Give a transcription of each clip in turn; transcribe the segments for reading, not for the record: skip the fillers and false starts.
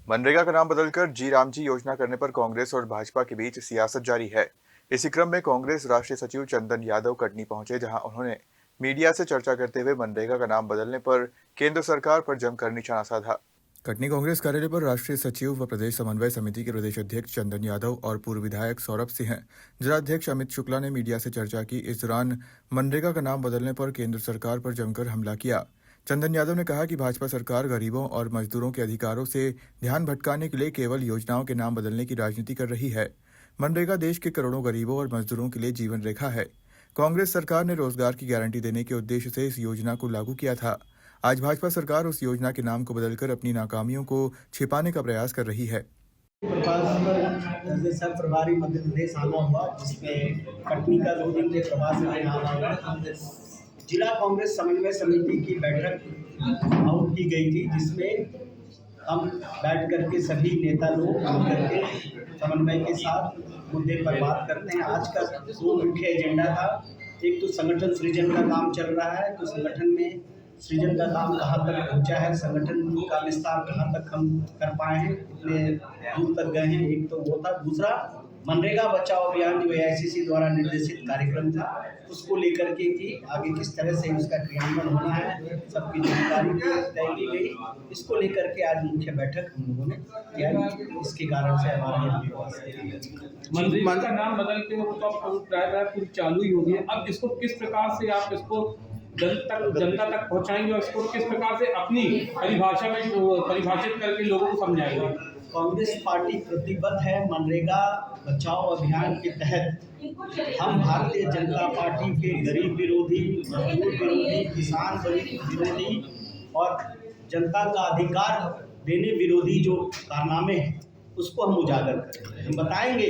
मनरेगा का नाम बदलकर जी राम जी योजना करने पर कांग्रेस और भाजपा के बीच सियासत जारी है। इसी क्रम में कांग्रेस राष्ट्रीय सचिव चंदन यादव कटनी पहुंचे, जहां उन्होंने मीडिया से चर्चा करते हुए मनरेगा का नाम बदलने पर केंद्र सरकार पर जमकर निशाना साधा। कटनी कांग्रेस कार्यालय पर राष्ट्रीय सचिव व प्रदेश समन्वय समिति के प्रदेश अध्यक्ष चंदन यादव और पूर्व विधायक सौरभ सिंह, जिलाध्यक्ष अमित शुक्ला ने मीडिया से चर्चा की। इस दौरान मनरेगा का नाम बदलने पर केंद्र सरकार पर जमकर हमला किया। चंदन यादव ने कहा कि भाजपा सरकार गरीबों और मजदूरों के अधिकारों से ध्यान भटकाने के लिए केवल योजनाओं के नाम बदलने की राजनीति कर रही है। मनरेगा देश के करोड़ों गरीबों और मजदूरों के लिए जीवन रेखा है। कांग्रेस सरकार ने रोजगार की गारंटी देने के उद्देश्य से इस योजना को लागू किया था। आज भाजपा सरकार उस योजना के नाम को बदलकर अपनी नाकामियों को छिपाने का प्रयास कर रही है। सर प्रभारी मध्य प्रदेश आना हुआ, जिसमें कटनी का 2 दिन के प्रवास में आना हुआ। जिला कांग्रेस समन्वय समिति की बैठक आउट की गई थी, जिसमें हम बैठ करके सभी नेता लोग मिल करके समन्वय के साथ मुद्दे पर बात करते हैं। आज का 2 मुख्य एजेंडा था। एक तो संगठन सृजन का काम चल रहा है, तो संगठन में सृजन का काम कहाँ तक पहुँचा है, संगठन का विस्तार कहाँ तक हम कर पाए हैं, कितने दूर तक गए हैं, एक तो वो था। दूसरा मनरेगा बचाओ अभियान जो AICC द्वारा निर्देशित कार्यक्रम था, उसको लेकर के कि आगे किस तरह से उसका क्रियान्वयन होना है, सबकी जानकारी तय की गई। इसको लेकर के आज मुख्य बैठक हम लोगों ने किया। इसके कारण से हमारे मनरेगा का नाम बदल के तो प्राय पूरी चालू ही होगी। अब इसको किस प्रकार से आप इसको जनता तक पहुंचाएंगे और इसको किस प्रकार से अपनी परिभाषा में परिभाषित करके लोगों को समझाएंगे? कांग्रेस पार्टी प्रतिबद्ध है। मनरेगा बचाओ अभियान के तहत हम भारतीय जनता पार्टी के गरीब विरोधी, मजदूर विरोधी, किसान विरोधी और जनता का अधिकार देने विरोधी जो कारनामे हैं, उसको हम उजागर करेंगे। हम बताएंगे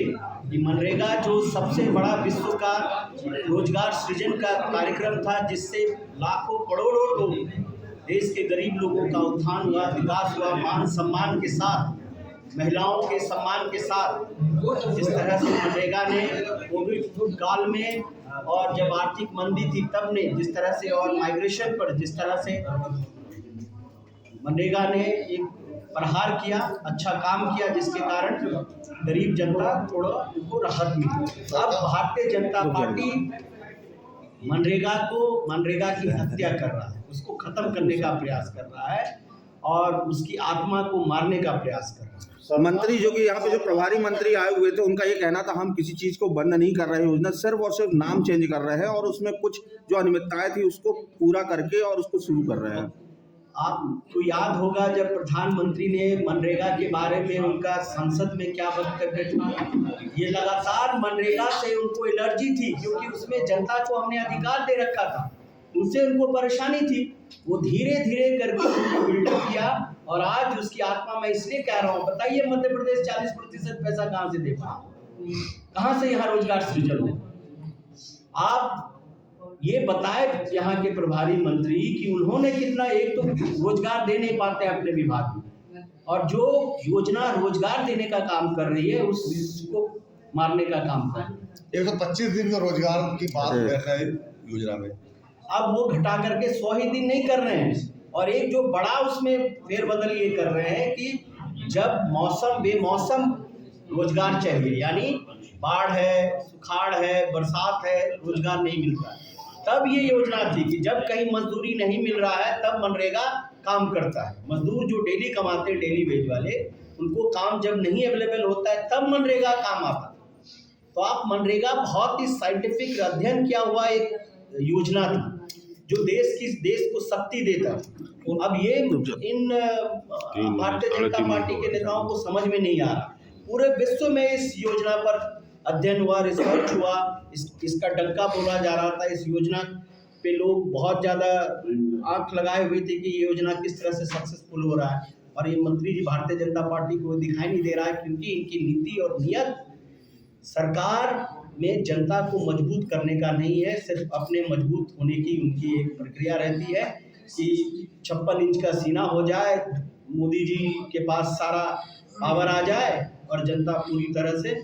कि मनरेगा जो सबसे बड़ा विश्व का रोजगार सृजन का कार्यक्रम था, जिससे लाखों करोड़ों लोग, देश के गरीब लोगों का उत्थान हुआ, विकास हुआ, मान सम्मान के साथ, महिलाओं के सम्मान के साथ। जिस तरह से मनरेगा ने कोविड काल में और जब आर्थिक मंदी थी तब ने जिस तरह से, और माइग्रेशन पर जिस तरह से मनरेगा ने एक प्रहार किया, अच्छा काम किया, जिसके कारण गरीब जनता थोड़ा उनको राहत मिली। अब भारतीय जनता पार्टी मनरेगा की हत्या कर रहा है, उसको खत्म करने का प्रयास कर रहा है और उसकी आत्मा को मारने का प्रयास कर रहा है। मंत्री जो कि यहाँ पे जो प्रभारी मंत्री आए हुए थे, उनका ये कहना था हम किसी चीज को बंद नहीं कर रहे हैं, योजना सिर्फ और सिर्फ नाम चेंज कर रहे हैं और उसमें कुछ जो अनियमितताएं थी उसको पूरा करके और उसको शुरू कर रहे हैं। आपको याद होगा जब प्रधानमंत्री ने मनरेगा के बारे में उनका संसद में क्या वक्तव्य था। ये लगातार मनरेगा से उनको एलर्जी थी, क्योंकि उसमें जनता को हमने अधिकार दे रखा था, उनसे उनको परेशानी थी। वो धीरे धीरे करके उनको बिल्डअप किया और आज उसकी आत्मा, मैं इसलिए कह रहा हूँ, बताइए मध्य प्रदेश 40% पैसा कहाँ से दे पाए, कहाँ से यहाँ रोजगार सृजन हो। आप ये बताए यहाँ के प्रभारी मंत्री कि उन्होंने कितना, एक तो रोजगार दे नहीं पाते अपने विभाग में, और जो योजना रोजगार देने का काम कर रही है उसको मारने का काम कर रही है। 125 दिन का रोजगार की बात है योजना में, अब वो घटा करके 100 ही दिन नहीं कर रहे हैं। और एक जो बड़ा उसमें फेरबदल ये कर रहे हैं कि जब मौसम बेमौसम रोजगार चाहिए, यानी बाढ़ है, सुखाड़ है, बरसात है, रोजगार नहीं मिलता है, तब ये योजना थी कि जब कहीं मजदूरी नहीं मिल रहा है तब मनरेगा काम करता है। मजदूर जो डेली कमाते हैं, डेली वेज वाले, उनको काम जब नहीं अवेलेबल होता है तब मनरेगा काम आता है। तो आप मनरेगा बहुत ही साइंटिफिक अध्ययन किया हुआ एक योजना थी जो देश को शक्ति देता है। अब ये इन भारतीय जनता पार्टी के नेताओं को समझ में नहीं आ रहा। पूरे विश्व में इस योजना पर अध्ययन हुआ, रिसर्च हुआ, इसका डंका बोला जा रहा था। इस योजना पे लोग बहुत ज़्यादा आंख लगाए हुए थे कि ये योजना किस तरह से सक्सेसफुल हो रहा है, और ये मंत्री जी भारतीय जनता पार्टी को दिखाई नहीं दे रहा है, क्योंकि इनकी नीति और नियत सरकार में जनता को मजबूत करने का नहीं है, सिर्फ अपने मजबूत होने की उनकी एक प्रक्रिया रहती है कि 56 इंच का सीना हो जाए, मोदी जी के पास सारा पावर आ जाए और जनता पूरी तरह से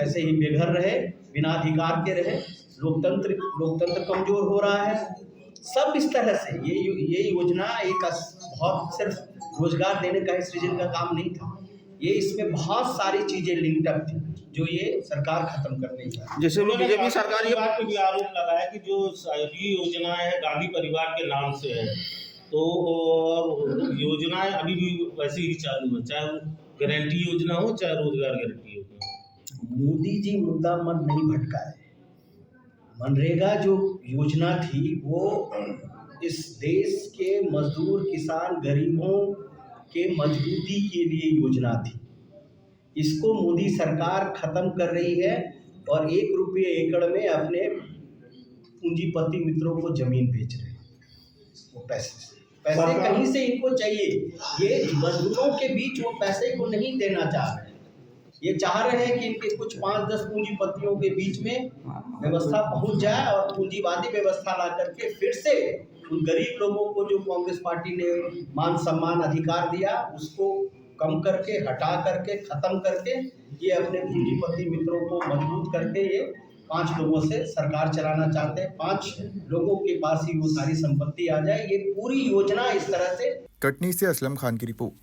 ऐसे ही बेघर रहे, बिना अधिकार के रहे। लोकतंत्र कमजोर हो रहा है। सब इस तरह से ये योजना एक बहुत सिर्फ रोजगार देने का सृजन का काम नहीं था। ये इसमें बहुत सारी चीजें लिंक्ड अप थी जो ये सरकार खत्म करने का। जैसे भी बीजेपी सरकार ये परिवार पे भी आरोप लगाया कि जो सारी योजना है गांधी परिवार के नाम से है, तो योजनाएं अभी भी वैसे ही चालू है, चाहे वो गारंटी योजना हो चाहे रोजगार गारंटी योजना। मोदी जी मुद्दा मन नहीं भटकाए। मनरेगा जो योजना थी वो इस देश के मजदूर किसान गरीबों के मजबूती के लिए योजना थी। इसको मोदी सरकार खत्म कर रही है और 1 रुपये एकड़ में अपने पूंजीपति मित्रों को जमीन बेच रहे हैं। वो पैसे कहीं से इनको चाहिए, ये मजदूरों के बीच वो पैसे को नहीं देना चाह रहे हैं। ये चाह रहे हैं कि इनके कुछ 5-10 पूंजीपतियों के बीच में व्यवस्था पहुंच जाए और पूंजीवादी व्यवस्था ला करके फिर से उन गरीब लोगों को जो कांग्रेस पार्टी ने मान सम्मान अधिकार दिया उसको कम करके, हटा करके, खत्म करके ये अपने पूंजीपति मित्रों को मजबूत करके ये 5 लोगों से सरकार चलाना चाहते हैं। 5 लोगों के पास ही वो सारी संपत्ति आ जाए। ये पूरी योजना इस तरह से। कटनी से असलम खान की रिपोर्ट।